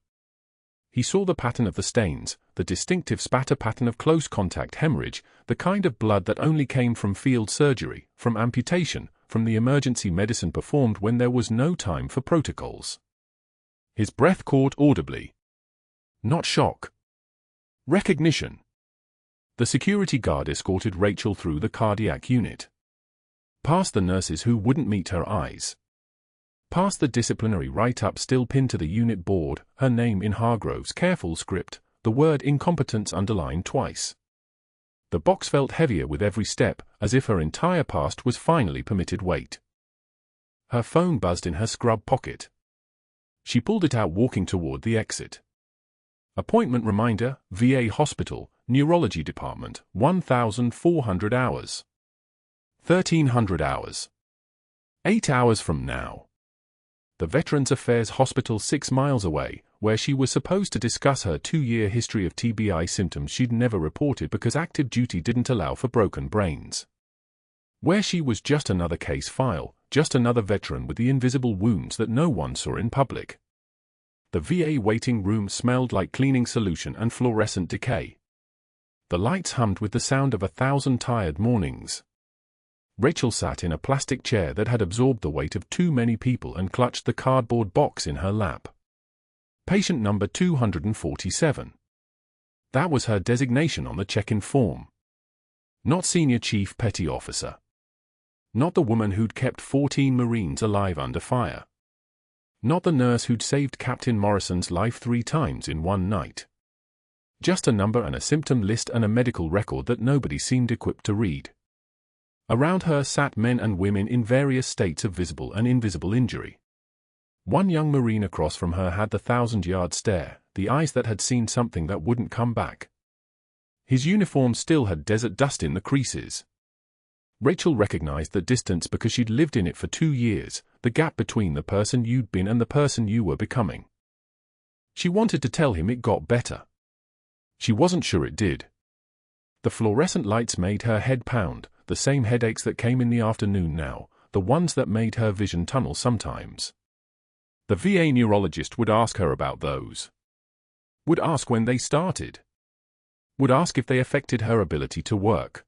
He saw the pattern of the stains, the distinctive spatter pattern of close-contact hemorrhage, the kind of blood that only came from field surgery, from amputation, from the emergency medicine performed when there was no time for protocols. His breath caught audibly. Not shock. Recognition. The security guard escorted Rachel through the cardiac unit. Past the nurses who wouldn't meet her eyes. Past the disciplinary write-up still pinned to the unit board, her name in Hargrove's careful script, the word incompetence underlined twice. The box felt heavier with every step, as if her entire past was finally permitted weight. Her phone buzzed in her scrub pocket. She pulled it out walking toward the exit. Appointment reminder, VA Hospital, Neurology Department, 1,400 hours. 1,300 hours. 8 hours from now. The Veterans Affairs Hospital 6 miles away, where she was supposed to discuss her 2-year history of TBI symptoms she'd never reported because active duty didn't allow for broken brains. Where she was just another case file, just another veteran with the invisible wounds that no one saw in public. The VA waiting room smelled like cleaning solution and fluorescent decay. The lights hummed with the sound of 1,000 tired mornings. Rachel sat in a plastic chair that had absorbed the weight of too many people and clutched the cardboard box in her lap. Patient number 247. That was her designation on the check-in form. Not Senior Chief Petty Officer. Not the woman who'd kept 14 Marines alive under fire. Not the nurse who'd saved Captain Morrison's life 3 times in one night. Just a number and a symptom list and a medical record that nobody seemed equipped to read. Around her sat men and women in various states of visible and invisible injury. One young Marine across from her had the 1,000-yard stare, the eyes that had seen something that wouldn't come back. His uniform still had desert dust in the creases. Rachel recognized the distance because she'd lived in it for 2 years, the gap between the person you'd been and the person you were becoming. She wanted to tell him it got better. She wasn't sure it did. The fluorescent lights made her head pound, the same headaches that came in the afternoon now, the ones that made her vision tunnel sometimes. The VA neurologist would ask her about those. Would ask when they started. Would ask if they affected her ability to work.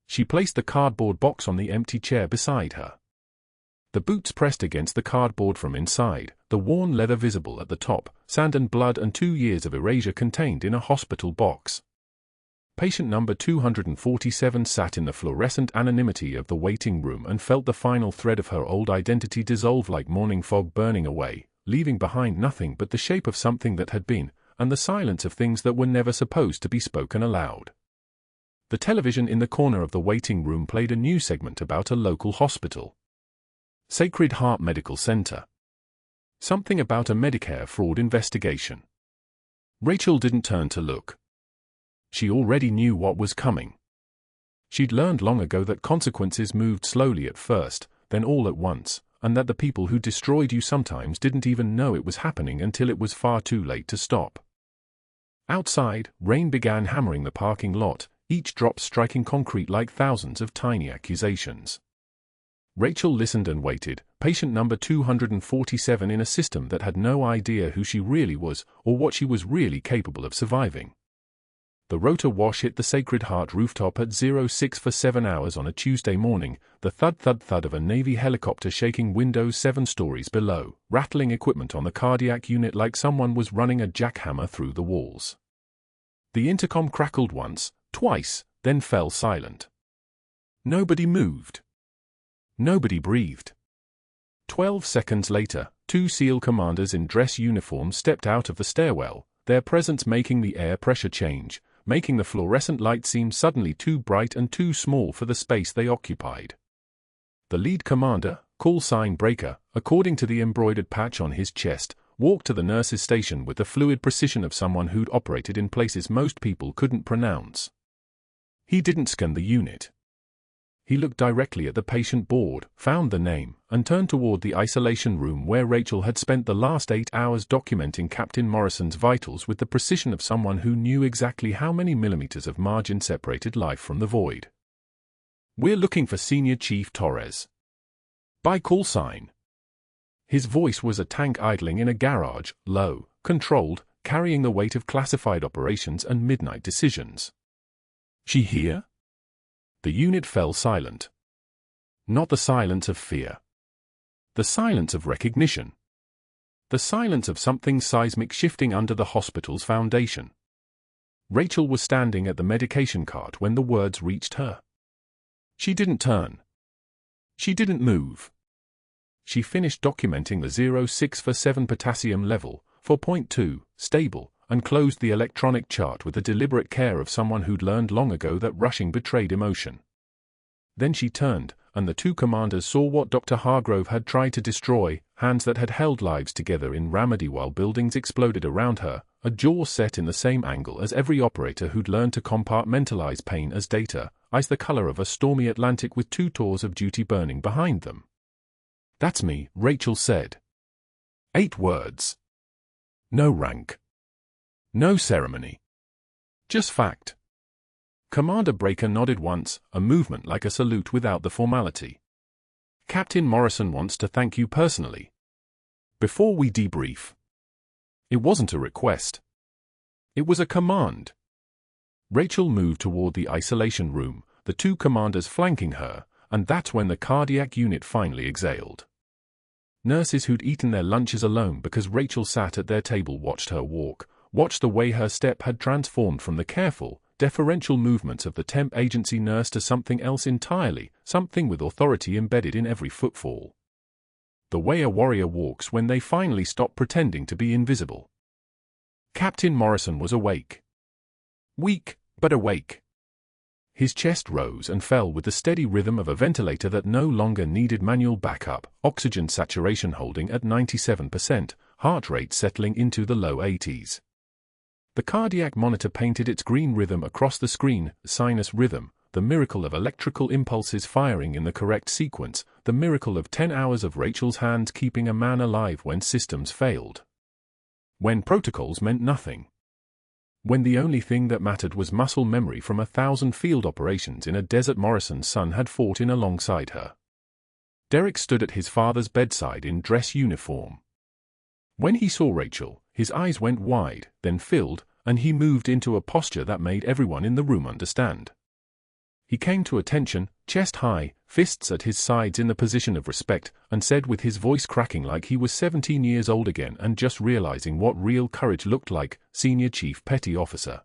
She placed the cardboard box on the empty chair beside her. The boots pressed against the cardboard from inside, the worn leather visible at the top, sand and blood and 2 years of erasure contained in a hospital box. Patient number 247 sat in the fluorescent anonymity of the waiting room and felt the final thread of her old identity dissolve like morning fog burning away, leaving behind nothing but the shape of something that had been, and the silence of things that were never supposed to be spoken aloud. The television in the corner of the waiting room played a new segment about a local hospital. Sacred Heart Medical Center. Something about a Medicare fraud investigation. Rachel didn't turn to look. She already knew what was coming. She'd learned long ago that consequences moved slowly at first, then all at once, and that the people who destroyed you sometimes didn't even know it was happening until it was far too late to stop. Outside, rain began hammering the parking lot, each drop striking concrete like thousands of tiny accusations. Rachel listened and waited, patient number 247 in a system that had no idea who she really was or what she was really capable of surviving. The rotor wash hit the Sacred Heart rooftop at 06 for 7 hours on a Tuesday morning, the thud-thud-thud of a Navy helicopter shaking windows 7 stories below, rattling equipment on the cardiac unit like someone was running a jackhammer through the walls. The intercom crackled once, twice, then fell silent. Nobody moved. Nobody breathed. 12 seconds later, 2 SEAL commanders in dress uniforms stepped out of the stairwell, their presence making the air pressure change, making the fluorescent light seem suddenly too bright and too small for the space they occupied. The lead commander, call sign Breaker, according to the embroidered patch on his chest, walked to the nurse's station with the fluid precision of someone who'd operated in places most people couldn't pronounce. He didn't scan the unit. He looked directly at the patient board, found the name, and turned toward the isolation room where Rachel had spent the last 8 hours documenting Captain Morrison's vitals with the precision of someone who knew exactly how many millimeters of margin separated life from the void. "We're looking for Senior Chief Torres. By call sign." His voice was a tank idling in a garage, low, controlled, carrying the weight of classified operations and midnight decisions. "She here?" The unit fell silent. Not the silence of fear. The silence of recognition. The silence of something seismic shifting under the hospital's foundation. Rachel was standing at the medication cart when the words reached her. She didn't turn. She didn't move. She finished documenting the 06 for 7 potassium level, 4.2, stable, and closed the electronic chart with the deliberate care of someone who'd learned long ago that rushing betrayed emotion. Then she turned, and the 2 commanders saw what Dr. Hargrove had tried to destroy, hands that had held lives together in Ramadi while buildings exploded around her, a jaw set in the same angle as every operator who'd learned to compartmentalize pain as data, eyes the color of a stormy Atlantic with 2 tours of duty burning behind them. "That's me," Rachel said. 8 words. No rank. No ceremony. Just fact. Commander Breaker nodded once, a movement like a salute without the formality. "Captain Morrison wants to thank you personally. Before we debrief." It wasn't a request. It was a command. Rachel moved toward the isolation room, the two commanders flanking her, and that's when the cardiac unit finally exhaled. Nurses who'd eaten their lunches alone because Rachel sat at their table watched her walk, watched the way her step had transformed from the careful, deferential movements of the temp agency nurse to something else entirely, something with authority embedded in every footfall. The way a warrior walks when they finally stop pretending to be invisible. Captain Morrison was awake. Weak, but awake. His chest rose and fell with the steady rhythm of a ventilator that no longer needed manual backup, oxygen saturation holding at 97%, heart rate settling into the low 80s. The cardiac monitor painted its green rhythm across the screen, sinus rhythm, the miracle of electrical impulses firing in the correct sequence, the miracle of 10 hours of Rachel's hands keeping a man alive when systems failed. When protocols meant nothing. When the only thing that mattered was muscle memory from 1,000 field operations in a desert Morrison's son had fought in alongside her. Derek stood at his father's bedside in dress uniform. When he saw Rachel, his eyes went wide, then filled, and he moved into a posture that made everyone in the room understand. He came to attention, chest high, fists at his sides in the position of respect, and said with his voice cracking like he was 17 years old again and just realizing what real courage looked like, Senior Chief Petty Officer.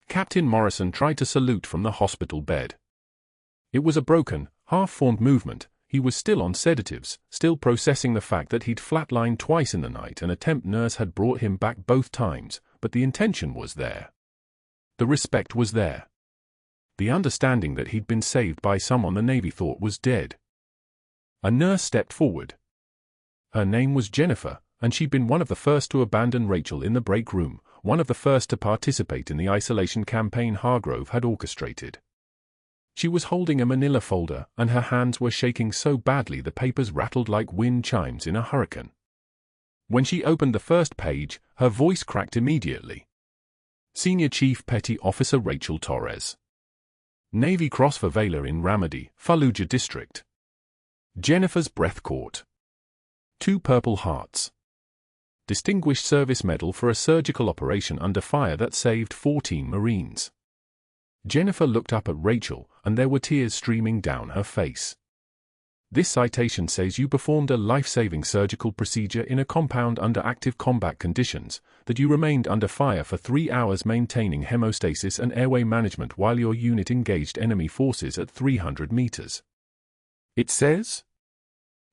Captain Morrison tried to salute from the hospital bed. It was a broken, half-formed movement. He was still on sedatives, still processing the fact that he'd flatlined twice in the night and a temp nurse had brought him back both times, but the intention was there. The respect was there. The understanding that he'd been saved by someone the Navy thought was dead. A nurse stepped forward. Her name was Jennifer, and she'd been one of the first to abandon Rachel in the break room, one of the first to participate in the isolation campaign Hargrove had orchestrated. She was holding a manila folder, and her hands were shaking so badly the papers rattled like wind chimes in a hurricane. When she opened the first page, her voice cracked immediately. Senior Chief Petty Officer Rachel Torres. Navy Cross for Valor in Ramadi, Fallujah District. Jennifer's breath caught. 2 Purple Hearts. Distinguished Service Medal for a surgical operation under fire that saved 14 Marines. Jennifer looked up at Rachel, and there were tears streaming down her face. This citation says you performed a life-saving surgical procedure in a compound under active combat conditions, that you remained under fire for 3 hours maintaining hemostasis and airway management while your unit engaged enemy forces at 300 meters. It says?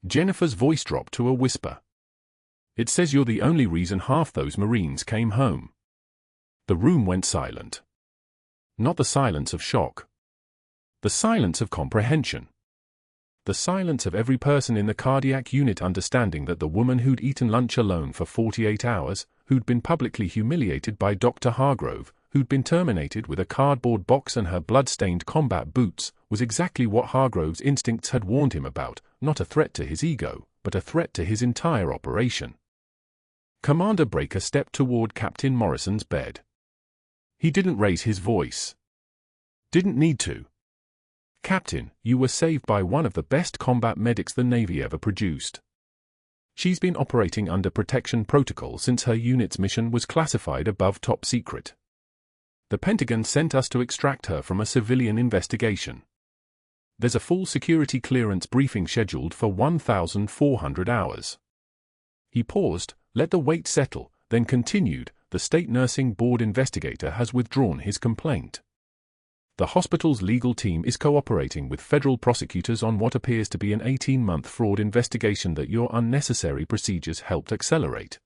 Jennifer's voice dropped to a whisper. It says you're the only reason half those Marines came home. The room went silent. Not the silence of shock. The silence of comprehension. The silence of every person in the cardiac unit understanding that the woman who'd eaten lunch alone for 48 hours, who'd been publicly humiliated by Dr. Hargrove, who'd been terminated with a cardboard box and her blood-stained combat boots, was exactly what Hargrove's instincts had warned him about, not a threat to his ego, but a threat to his entire operation. Commander Breaker stepped toward Captain Morrison's bed. He didn't raise his voice. Didn't need to. Captain, you were saved by one of the best combat medics the Navy ever produced. She's been operating under protection protocol since her unit's mission was classified above top secret. The Pentagon sent us to extract her from a civilian investigation. There's a full security clearance briefing scheduled for 1,400 hours. He paused, let the weight settle, then continued, the State Nursing Board investigator has withdrawn his complaint. The hospital's legal team is cooperating with federal prosecutors on what appears to be an 18-month fraud investigation that your unnecessary procedures helped accelerate.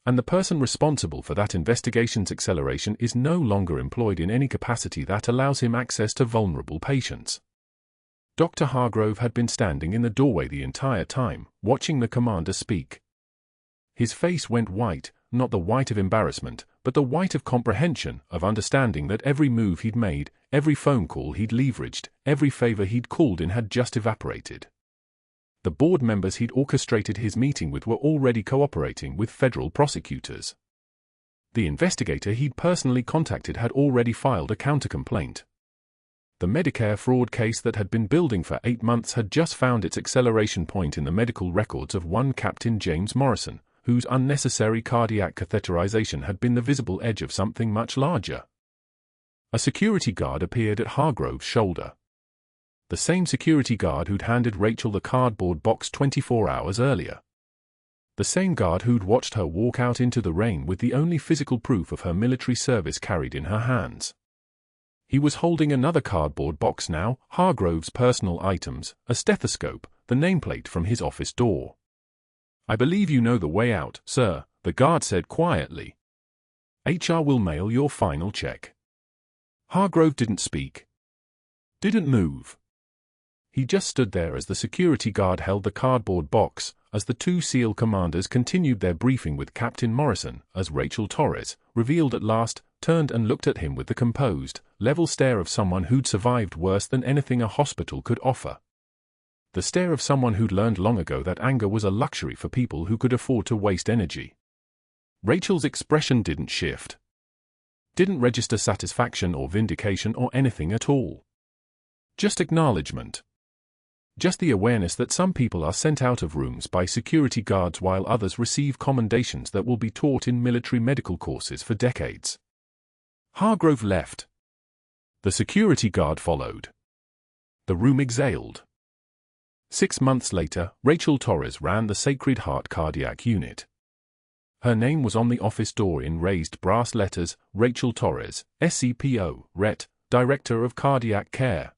And the person responsible for that investigation's acceleration is no longer employed in any capacity that allows him access to vulnerable patients. Dr. Hargrove had been standing in the doorway the entire time, watching the commander speak. His face went white, not the white of embarrassment, but the white of comprehension, of understanding that every move he'd made, every phone call he'd leveraged, every favor he'd called in had just evaporated. The board members he'd orchestrated his meeting with were already cooperating with federal prosecutors. The investigator he'd personally contacted had already filed a counter-complaint. The Medicare fraud case that had been building for 8 months had just found its acceleration point in the medical records of one Captain James Morrison, whose unnecessary cardiac catheterization had been the visible edge of something much larger. A security guard appeared at Hargrove's shoulder. The same security guard who'd handed Rachel the cardboard box 24 hours earlier. The same guard who'd watched her walk out into the rain with the only physical proof of her military service carried in her hands. He was holding another cardboard box now, Hargrove's personal items, a stethoscope, the nameplate from his office door. "I believe you know the way out, sir," the guard said quietly. "HR will mail your final check." Hargrove didn't speak. Didn't move. He just stood there as the security guard held the cardboard box, as the two SEAL commanders continued their briefing with Captain Morrison, as Rachel Torres, revealed at last, turned and looked at him with the composed, level stare of someone who'd survived worse than anything a hospital could offer. The stare of someone who'd learned long ago that anger was a luxury for people who could afford to waste energy. Rachel's expression didn't shift. Didn't register satisfaction or vindication or anything at all. Just acknowledgement. Just the awareness that some people are sent out of rooms by security guards while others receive commendations that will be taught in military medical courses for decades. Hargrove left. The security guard followed. The room exhaled. 6 months later, Rachel Torres ran the Sacred Heart Cardiac Unit. Her name was on the office door in raised brass letters, Rachel Torres, SCPO, RET, Director of Cardiac Care.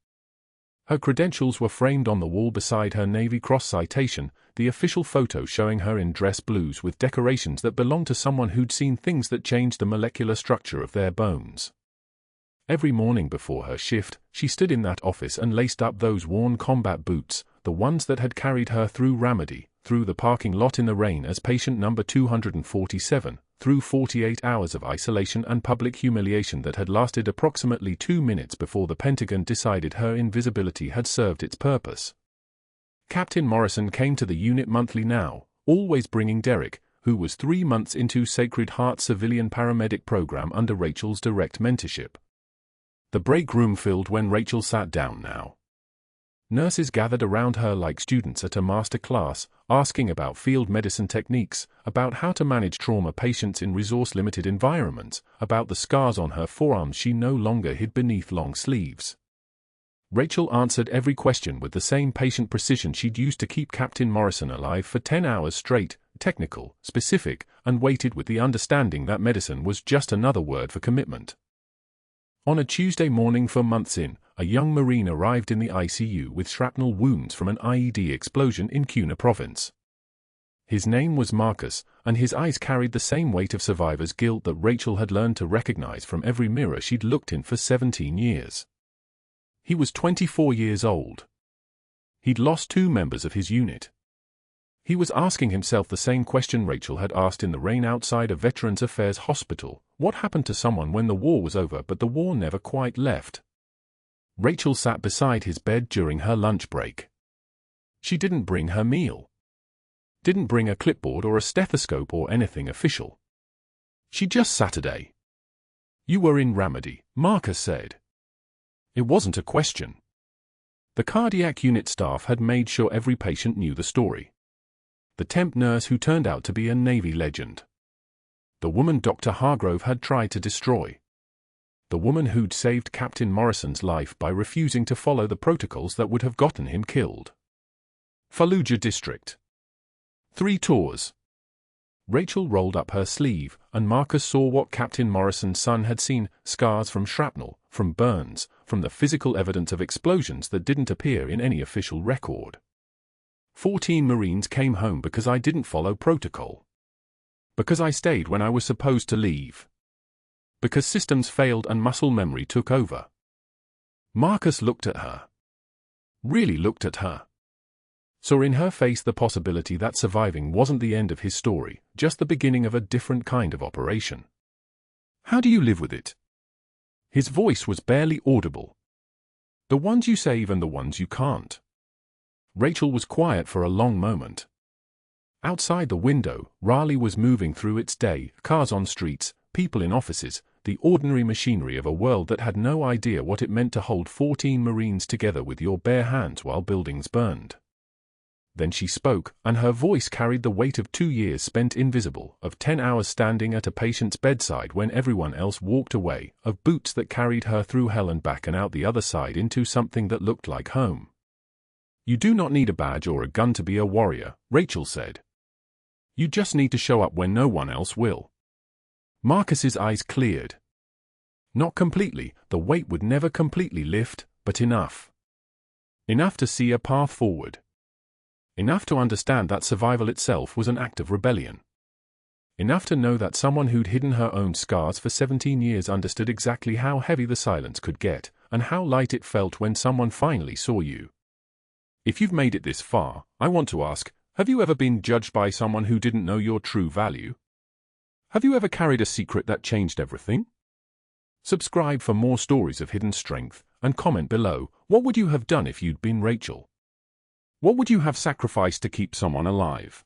Her credentials were framed on the wall beside her Navy Cross citation, the official photo showing her in dress blues with decorations that belonged to someone who'd seen things that changed the molecular structure of their bones. Every morning before her shift, she stood in that office and laced up those worn combat boots, the ones that had carried her through Ramadi, through the parking lot in the rain as patient number 247, through 48 hours of isolation and public humiliation that had lasted approximately 2 minutes before the Pentagon decided her invisibility had served its purpose. Captain Morrison came to the unit monthly now, always bringing Derek, who was 3 months into Sacred Heart's civilian paramedic program under Rachel's direct mentorship. The break room filled when Rachel sat down now. Nurses gathered around her like students at a master class, asking about field medicine techniques, about how to manage trauma patients in resource-limited environments, about the scars on her forearms she no longer hid beneath long sleeves. Rachel answered every question with the same patient precision she'd used to keep Captain Morrison alive for 10 hours straight, technical, specific, and waited with the understanding that medicine was just another word for commitment. On a Tuesday morning 4 months in, a young Marine arrived in the ICU with shrapnel wounds from an IED explosion in Cunha province. His name was Marcus, and his eyes carried the same weight of survivor's guilt that Rachel had learned to recognize from every mirror she'd looked in for 17 years. He was 24 years old. He'd lost 2 members of his unit. He was asking himself the same question Rachel had asked in the rain outside a Veterans Affairs hospital: what happened to someone when the war was over but the war never quite left? Rachel sat beside his bed during her lunch break. She didn't bring her meal. Didn't bring a clipboard or a stethoscope or anything official. She just Saturday. "You were in Ramadi," Marcus said. It wasn't a question. The cardiac unit staff had made sure every patient knew the story. The temp nurse who turned out to be a Navy legend. The woman Dr. Hargrove had tried to destroy. The woman who'd saved Captain Morrison's life by refusing to follow the protocols that would have gotten him killed. Fallujah District. 3 tours. Rachel rolled up her sleeve, and Marcus saw what Captain Morrison's son had seen: scars from shrapnel, from burns, from the physical evidence of explosions that didn't appear in any official record. 14 Marines came home because I didn't follow protocol. Because I stayed when I was supposed to leave. Because systems failed and muscle memory took over. Marcus looked at her. Really looked at her. Saw in her face the possibility that surviving wasn't the end of his story, just the beginning of a different kind of operation. "How do you live with it?" His voice was barely audible. "The ones you save and the ones you can't." Rachel was quiet for a long moment. Outside the window, Raleigh was moving through its day, cars on streets, people in offices, the ordinary machinery of a world that had no idea what it meant to hold 14 Marines together with your bare hands while buildings burned. Then she spoke, and her voice carried the weight of 2 years spent invisible, of 10 hours standing at a patient's bedside when everyone else walked away, of boots that carried her through hell and back and out the other side into something that looked like home. "You do not need a badge or a gun to be a warrior," Rachel said. "You just need to show up when no one else will." Marcus's eyes cleared. Not completely, the weight would never completely lift, but enough. Enough to see a path forward. Enough to understand that survival itself was an act of rebellion. Enough to know that someone who'd hidden her own scars for 17 years understood exactly how heavy the silence could get, and how light it felt when someone finally saw you. If you've made it this far, I want to ask, have you ever been judged by someone who didn't know your true value? Have you ever carried a secret that changed everything? Subscribe for more stories of hidden strength, and comment below, what would you have done if you'd been Rachel? What would you have sacrificed to keep someone alive?